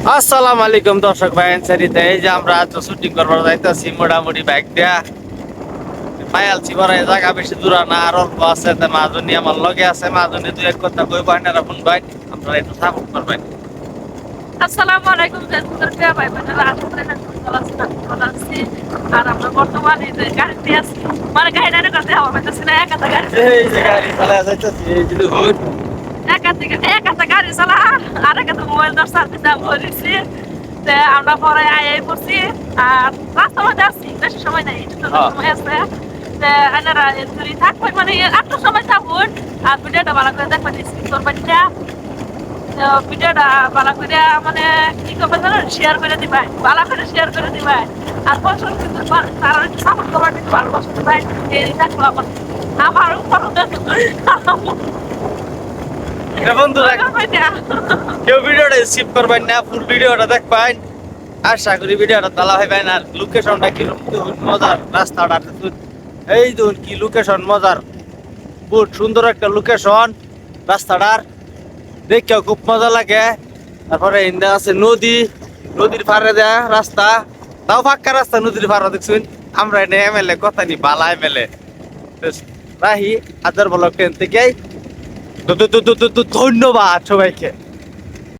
আসসালামু আলাইকুম দর্শক ভাই এনসারিতে এই যে আমরা আজ শুটিং করবার যাইতাছি মোটামুটি বাইক দিয়া পায়ালছি বড় এই জায়গা বেশি দূর না আর অল্প আছে তে মাজনী আমার লগে আছে মাজনী দুই এক কথা কই বাইনারা ফোন ভাই আমরা একটু সাপোর্ট করবেন। আসসালামু আলাইকুম ফেসবুকের প্রিয় ভাই বোনেরা, আশা করি ভালো আছি। আর আমরা বর্তমানে যে গাড়িতে আছি, মানে গাড়ি ডাইরেক্ট করতে হবে পাইতেছি না, এক হাতে গাড়ি এই যে গাড়ি চালায় যাইতাছি এই যে হুট এক হাতে গাড়ি চালা, আর এক হাতে মোবাইল ধর সার্ভিস দাম করেছি। আমরা পরে আই পড়ছি আর রাস্তার মধ্যে আসছি, বেশি সময় নেই, একটু সময় আছে। আনারা যদি থাকবেন মানে একটু সময় থাকুন আর ভিডিওটা ভালো করে দেখবেন, স্ক্রিন করবেন ভিডিওটা ভালো করে মানে কি করবেন জানেন, শেয়ার করে দিবেন, ভালো করে শেয়ার করে দিবেন। আর পছন্দ কিন্তু তারা একটু সাপোর্ট করবেন, একটু ভালোবাসা দিবেন। এই থাকলো আমার উপর বন্ধুরা কেউ ভিডিওটা স্কিপ করবেন না, ফুল ভিডিওটা দেখবেন। আশা করি ভিডিওটা তালা হইবেন। আর লোকেশনটা কি মজার, রাস্তাটা এই দেখুন কি লোকেশন মজার, বহুত সুন্দর একটা লোকেশন রাস্তাটার, দেখে খুব মজা লাগে। তারপরে ইন্দা আছে নদী, নদীর পাড়ে দেয়া রাস্তা, তাও ফাঁকা রাস্তা নদীর পাড়ে দেখছুন। আমরা এনে এমএলএ কথা নি বালা এমএলএ রাহি হাজার ব্লক ট্রেন থেকে ধন্যবাদ সবাইকে।